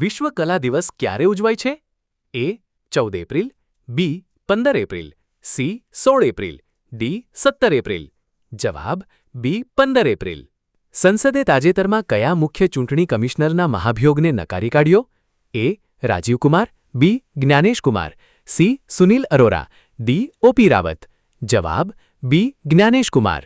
વિશ્વ કલા દિવસ ક્યારે ઉજવાય છે? એ 14 એપ્રિલ, બી 15 April, C 16 April, D 17 April. જવાબ બી 15 એપ્રિલ. સંસદે તાજેતરમાં કયા મુખ્ય ચૂંટણી કમિશનરના મહાભિયોગને નકારી કાઢ્યો? A Rajiv Kumar, B Gyanesh Kumar, C Sunil Arora, D OP Rawat. જવાબ બી જ્ઞાનેશ કુમાર.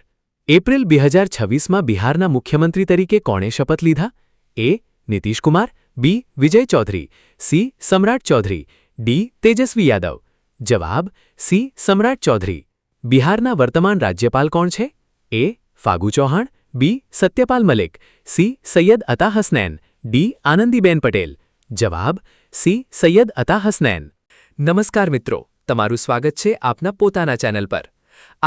એપ્રિલ 2026માં બિહારના મુખ્યમંત્રી તરીકે કોણે શપથ લીધા? A Nitish Kumar, B Vijay Chaudhary, C Samrat Chaudhary, D Tejashwi Yadav. જવાબ સી સમ્રાટ ચૌધરી. બિહારના વર્તમાન રાજ્યપાલ કોણ છે? એ ફાગુ ચૌહાણ, બી સત્યપાલ મલિક, સી સૈયદ અતા હસનૈન, ડી આનંદીબેન પટેલ. જવાબ સી સૈયદ અતા હસનૈન. નમસ્કાર મિત્રો, તમારું સ્વાગત છે આપના પોતાના ચેનલ પર.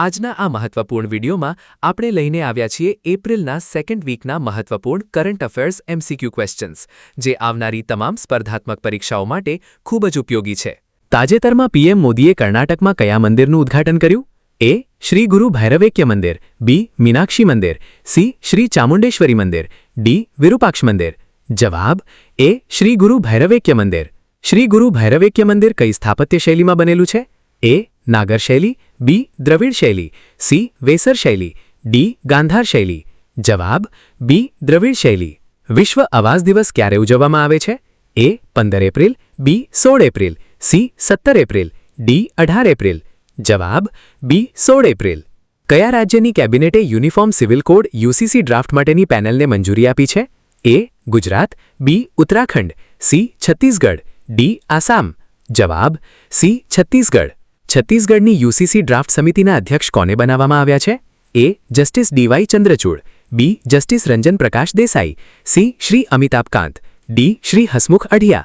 આજના આ મહત્વપૂર્ણ વિડીયોમાં આપણે લઈને આવ્યા છીએ એપ્રિલના સેકન્ડ વીકના મહત્વપૂર્ણ કરંટ અફેર્સ MCQ ક્વેશ્ચન્સ, જે આવનારી તમામ સ્પર્ધાત્મક પરીક્ષાઓ માટે ખૂબ જ ઉપયોગી છે. તાજેતરમાં PM મોદીએ કર્ણાટકમાં કયા મંદિરનું ઉદ્ઘાટન કર્યું? એ શ્રી ગુરુ ભૈરવેક્ય મંદિર, બી મીનાક્ષી મંદિર, સી શ્રી ચામુંડેશ્વરી મંદિર, ડી વિરૂપાક્ષ મંદિર. જવાબ એ શ્રી ગુરુ ભૈરવેક્ય મંદિર. શ્રી ગુરુ ભૈરવેક્ય મંદિર કઈ સ્થાપત્ય શૈલીમાં બનેલું છે? એ નાગર શૈલી, બી દ્રવિડ શૈલી, સી વેસર શૈલી, ડી ગાંધાર શૈલી. જવાબ બી દ્રવિડ શૈલી. વિશ્વ આવાસ દિવસ ક્યારે ઉજવવામાં આવે છે? એ 15 એપ્રિલ, બી 16 April, C 17 April, D 18 April. જવાબ બી 16 એપ્રિલ. કયા રાજ્યની કેબિનેટે uniform civil code UCC draft માટેની પેનલને મંજૂરી આપી છે? એ ગુજરાત, બી ઉત્તરાખંડ, સી છત્તીસગઢ, ડી આસામ. જવાબ સી છત્તીસગઢ. છત્તીસગઢની UCC ડ્રાફ્ટ સમિતિના અધ્યક્ષ કોને બનાવવામાં આવ્યા છે? એ જસ્ટિસ DY ચંદ્રચૂડ, બી જસ્ટિસ રંજન પ્રકાશ દેસાઈ, સી શ્રી અમિતાભ કાંત, ડી શ્રી હસમુખ અઢિયા.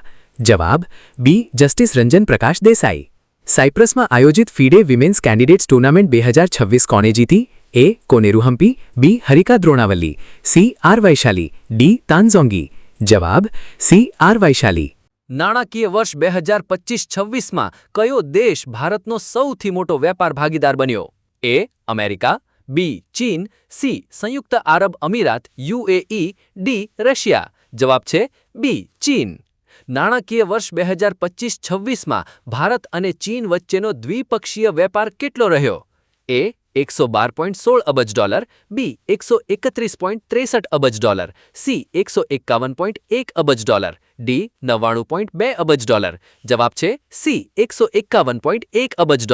જવાબ બી જસ્ટિસ રંજન પ્રકાશ દેસાઈ. સાયપ્રસમાં આયોજિત ફીડે વિમેન્સ કેન્ડિડેટ્સ ટુર્નામેન્ટ 2026 કોણે જીતી? એ કોનેરુ હમ્પી, બી Harika દ્રોણાવલ્લી, C R Vaishali, D તાનઝોંગી. જવાબ સી આર વૈશાલી. નાણાકીય વર્ષ 2025-26માં કયો દેશ ભારતનો સૌથી મોટો વેપાર ભાગીદાર બન્યો? એ અમેરિકા, બી ચીન, સી સંયુક્ત આરબ અમીરાત UAE, ડી રશિયા. જવાબ છે બી ચીન. નાણાકીય વર્ષ 2025-26માં ભારત અને ચીન વચ્ચેનો દ્વિપક્ષીય વેપાર કેટલો રહ્યો? એ $112.16 અબજ, બી $131.63 અબજ, સી $151.1 અબજ, ડી $99.2 અબજ. જવાબ છે સી $151.1 અબજ.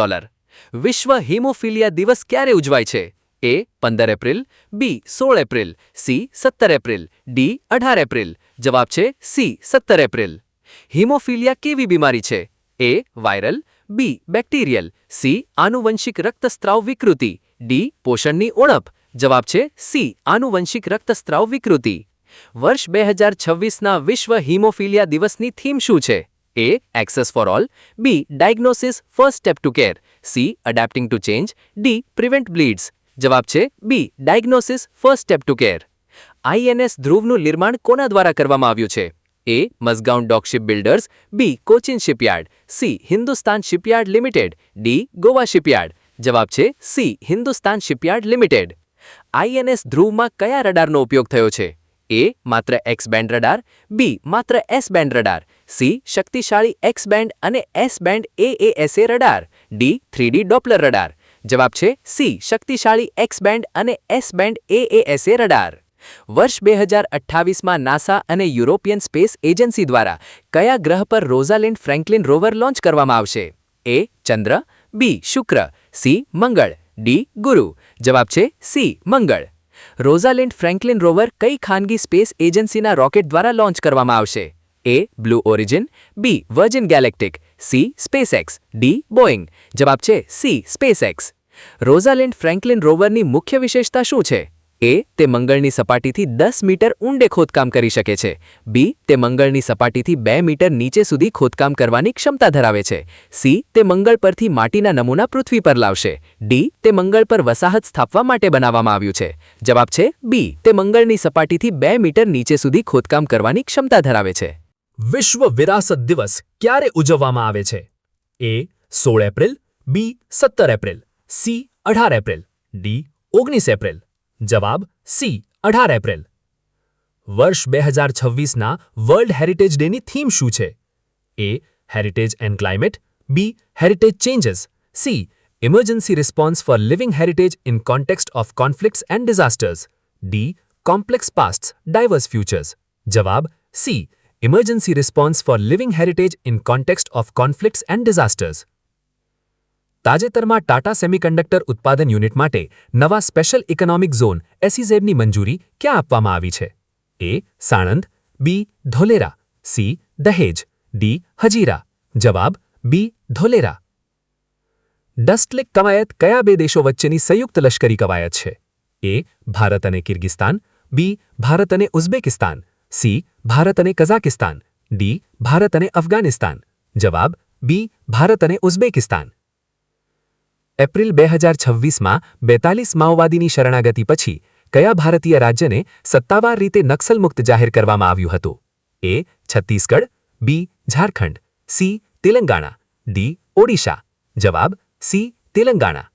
વિશ્વ હિમોફિલિયા દિવસ ક્યારે ઉજવાય છે? એ 15 એપ્રિલ, બી 16 April, C 17 April, D 18 April. જવાબ છે સી 17 એપ્રિલ. હિમોફિલિયા કેવી બીમારી છે? એ વાયરલ, બી બેક્ટેરિયલ, સી આનુવંશિક રક્તસ્રાવ વિકૃતિ, ડી પોષણની ઉણપ. જવાબ છે સી આનુવંશિક રક્તસ્રાવ વિકૃતિ. વર્ષ 2026ના વિશ્વ હિમોફિલિયા દિવસની થીમ શું છે? A access for all, B diagnosis first step to care, C adapting to change, D prevent bleeds. જવાબ છે B diagnosis first step to care. INS ધ્રુવનું નિર્માણ કોના દ્વારા કરવામાં આવ્યું છે? A Mazagon dock ship builders, B Cochin shipyard, C Hindustan shipyard limited, D Goa shipyard. જવાબ છે C Hindustan shipyard limited. INS ધ્રુવમાં કયા રડારનો ઉપયોગ થયો છે? એ માત્ર X બેન્ડ રડાર, બી માત્ર S બેન્ડ રડાર, સી શક્તિશાળી X બેન્ડ અને S band AASA radar, D 3D Doppler radar. જવાબ છે સી શક્તિશાળી X બેન્ડ અને S બેન્ડ AASA રડાર. વર્ષ 2028માં નાસા અને યુરોપિયન સ્પેસ એજન્સી દ્વારા કયા ગ્રહ પર રોઝાલિન્ડ ફ્રેન્કલિન રોવર લોન્ચ કરવામાં આવશે? એ ચંદ્ર, બી શુક્ર, સી મંગળ, ડી ગુરુ. જવાબ છે સી મંગળ. રોઝાલિન્ડ ફ્રેન્કલિન રોવર કઈ ખાનગી સ્પેસ એજન્સીના રોકેટ દ્વારા લોન્ચ કરવામાં આવશે? એ બ્લુ ઓરિજિન, બી વર્જિન ગેલેક્ટિક, સી સ્પેસએક્સ, ડી બોઇંગ. જવાબ છે સી સ્પેસએક્સ. રોઝાલિન્ડ ફ્રેન્કલિન રોવરની મુખ્ય વિશેષતા શું છે? એ તે મંગળની સપાટીથી 10 મીટર ઊંડે ખોદકામ કરી શકે છે, બી તે મંગળની સપાટીથી 2 મીટર નીચે સુધી ખોદકામ કરવાની ક્ષમતા ધરાવે છે, સી તે મંગળ પરથી માટીના નમૂના પૃથ્વી પર લાવશે, ડી તે મંગળ પર વસાહત સ્થાપવા માટે બનાવવામાં આવ્યું છે. જવાબ છે બી તે મંગળની સપાટીથી 2 મીટર નીચે સુધી ખોદકામ કરવાની ક્ષમતા ધરાવે છે. વિશ્વ વિરાસત દિવસ ક્યારે ઉજવવામાં આવે છે? A 16 April, B 17 April, C 18 April, D 19 April. જવાબ સી 18 એપ્રિલ. વર્ષ 2026ના વર્લ્ડ હેરિટેજ ડેની થીમ શું છે? A. Heritage and climate, B. Heritage changes, C. Emergency response for living heritage in context of conflicts and disasters, D. Complex pasts, diverse futures. જવાબ C. Emergency response for living heritage in context of conflicts and disasters. તાજેતરમાં Tata semiconductor ઉત્પાદન unit માટે નવા special economic zone એસઇઝેડની મંજૂરી ક્યાં આપવામાં આવી છે? એ. સાણંદ, બી. ધોલેરા, સી. દહેજ, ડી. હજીરા. જવાબ બી. ધોલેરા. ડસ્ટલેક કવાયત કયા બે દેશો વચ્ચેની સંયુક્ત લશ્કરી કવાયત છે? એ. ભારત અને કિર્ગિસ્તાન, બી. ભારત અને ઉઝબેકિસ્તાન, સી. ભારત અને કઝાકિસ્તાન, ડી. ભારત અને અફઘાનિસ્તાન. જવાબ બી. ભારત અને ઉઝબેકિસ્તાન. એપ્રિલ 2026માં 42 માઓવાદીની શરણાગતિ પછી કયા ભારતીય રાજ્યને સત્તાવાર રીતે નક્સલમુક્ત જાહેર કરવામાં આવ્યું હતું? એ. છત્તીસગઢ, બી. ઝારખંડ, સી. તેલંગાણા, ડી. ઓડિશા. જવાબ સી. તેલંગાણા.